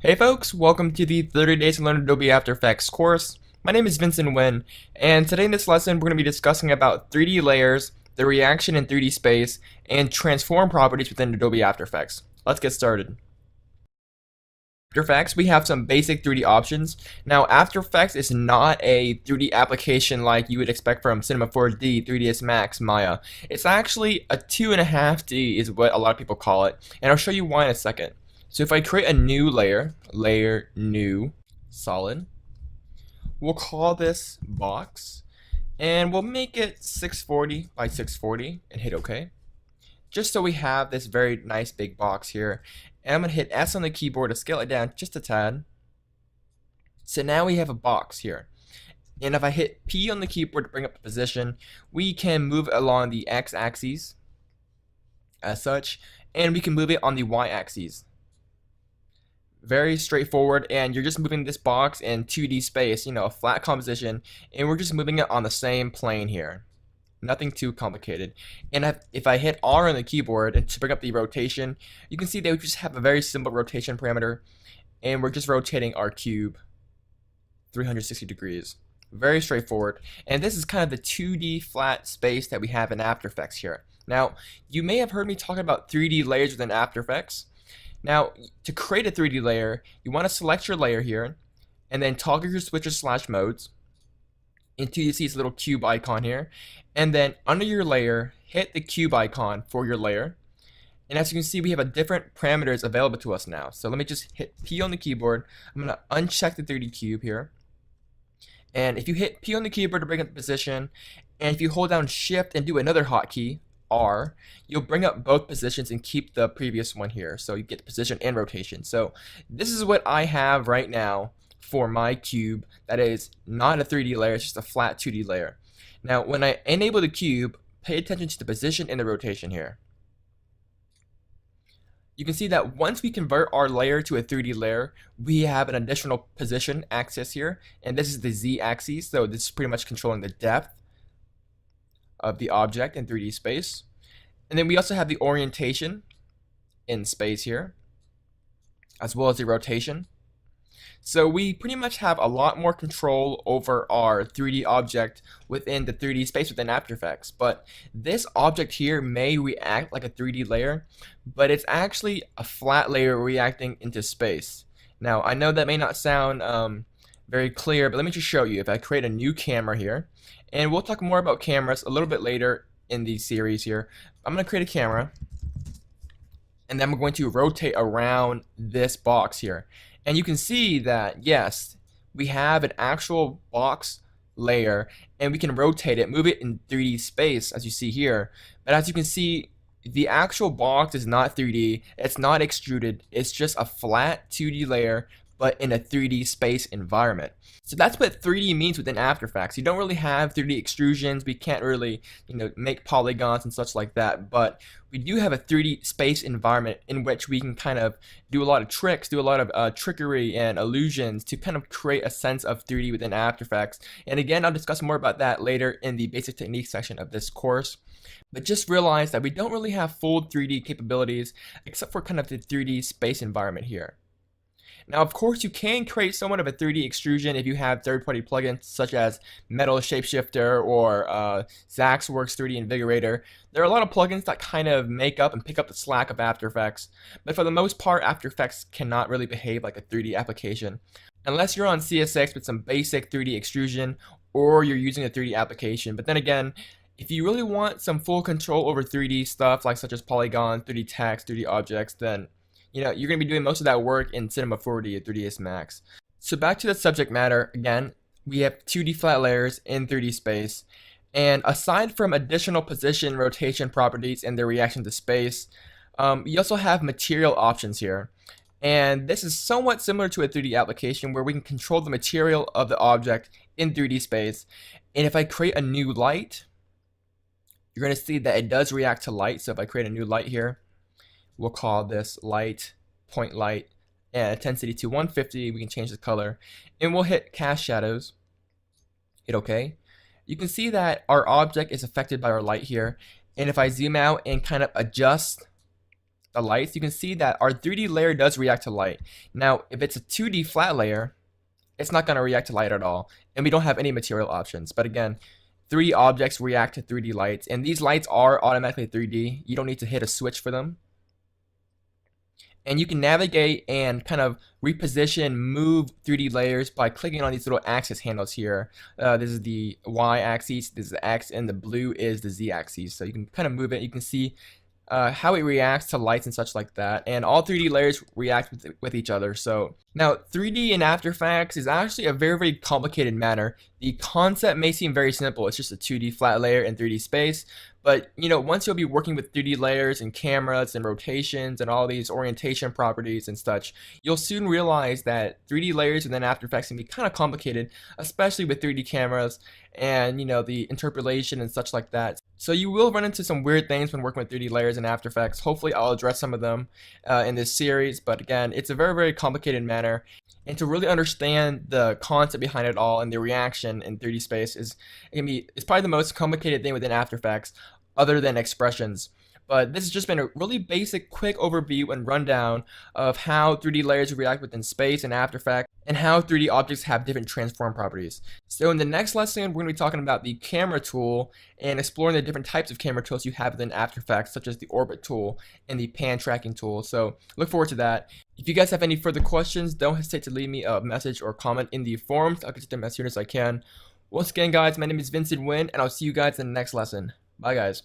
Hey folks, welcome to the 30 Days to Learn Adobe After Effects course. My name is Vincent, and today in this lesson we're going to be discussing about 3D layers, the reaction in 3D space, and transform properties within Adobe After Effects. Let's get started. After Effects, we have some basic 3D options. Now, After Effects is not a 3D application like you would expect from Cinema 4D, 3ds Max, Maya. It's actually a 2.5D is what a lot of people call it, and I'll show you why in a second. So if I create a new layer, new, solid, we'll call this box, and we'll make it 640 by 640 and hit OK. Just so we have this very nice big box here. And I'm going to hit S on the keyboard to scale it down just a tad. So now we have a box here. And if I hit P on the keyboard to bring up the position, we can move along the X axis as such, and we can move it on the Y axis. Very straightforward, and you're just moving this box in 2D space, a flat composition, and we're just moving it on the same plane here. Nothing too complicated. And if I hit R on the keyboard and to bring up the rotation, you can see that we just have a very simple rotation parameter, and we're just rotating our cube 360 degrees. Very straightforward. And this is kind of the 2D flat space that we have in After Effects here. Now, you may have heard me talk about 3D layers within After Effects. Now, to create a 3D layer, you want to select your layer here, and then toggle your switches / modes until you see this little cube icon here, and then under your layer, hit the cube icon for your layer. And as you can see, we have a different parameters available to us now. So let me just hit P on the keyboard. I'm going to uncheck the 3D cube here. And if you hit P on the keyboard to bring up the position, and if you hold down Shift and do another hotkey, R, you'll bring up both positions and keep the previous one here, so you get the position and rotation. So this is what I have right now for my cube that is not a 3D layer, it's just a flat 2D layer. Now when I enable the cube, pay attention to the position and the rotation here. You can see that once we convert our layer to a 3D layer, we have an additional position axis here, and this is the Z axis, so this is pretty much controlling the depth of the object in 3D space. And then we also have the orientation in space here, as well as the rotation. So we pretty much have a lot more control over our 3D object within the 3D space within After Effects. But this object here may react like a 3D layer, but it's actually a flat layer reacting into space. Now I know that may not sound very clear, but let me just show you. If I create a new camera here, and we'll talk more about cameras a little bit later in the series here. I'm going to create a camera, and then I'm going to rotate around this box here. And you can see that, yes, we have an actual box layer, and we can rotate it, move it in 3D space, as you see here. But as you can see, the actual box is not 3D, it's not extruded, it's just a flat 2D layer, but in a 3D space environment. So that's what 3D means within After Effects. You don't really have 3D extrusions, we can't really make polygons and such like that, but we do have a 3D space environment in which we can kind of do a lot of tricks, do a lot of trickery and illusions to kind of create a sense of 3D within After Effects. And again, I'll discuss more about that later in the basic techniques section of this course. But just realize that we don't really have full 3D capabilities except for kind of the 3D space environment here. Now, of course, you can create somewhat of a 3D extrusion if you have third-party plugins such as Metal Shapeshifter or Zaxworks 3D Invigorator. There are a lot of plugins that kind of make up and pick up the slack of After Effects, but for the most part, After Effects cannot really behave like a 3D application unless you're on CS6 with some basic 3D extrusion or you're using a 3D application. But then again, if you really want some full control over 3D stuff like such as polygons, 3D text, 3D objects, then you're going to be doing most of that work in Cinema 4D or 3ds Max. So back to the subject matter, again, we have 2D flat layers in 3D space. And aside from additional position rotation properties and their reaction to space, you also have material options here. And this is somewhat similar to a 3D application where we can control the material of the object in 3D space. And if I create a new light, you're going to see that it does react to light. So if I create a new light here, we'll call this light, point light, and intensity to 150. We can change the color, and we'll hit cast shadows, hit OK. You can see that our object is affected by our light here, and if I zoom out and kind of adjust the lights, you can see that our 3D layer does react to light. Now, if it's a 2D flat layer, it's not going to react to light at all, and we don't have any material options. But again, 3D objects react to 3D lights, and these lights are automatically 3D. You don't need to hit a switch for them. And you can navigate and kind of reposition, move 3D layers by clicking on these little axis handles here. This is the Y axis, this is the X, and the blue is the Z axis. So you can kind of move it. You can see how it reacts to lights and such like that, and all 3D layers react with each other. So now 3D in After Effects is actually a very complicated matter. The concept may seem very simple. It's just a 2D flat layer in 3D space, but you know, once you'll be working with 3D layers and cameras and rotations and all these orientation properties and such, you'll soon realize that 3D layers within After Effects can be kind of complicated, especially with 3D cameras and you know, the interpolation and such like that. So you will run into some weird things when working with 3D layers in After Effects. Hopefully I'll address some of them in this series, but again, it's a very complicated matter. And to really understand the concept behind it all and the reaction in 3D space it's probably the most complicated thing within After Effects other than expressions. But this has just been a really basic, quick overview and rundown of how 3D layers react within space and After Effects, and how 3D objects have different transform properties. So in the next lesson, we're going to be talking about the camera tool and exploring the different types of camera tools you have within After Effects, such as the orbit tool and the pan tracking tool. So look forward to that. If you guys have any further questions, don't hesitate to leave me a message or comment in the forums. I'll get to them as soon as I can. Once again, guys, my name is Vincent, and I'll see you guys in the next lesson. Bye, guys.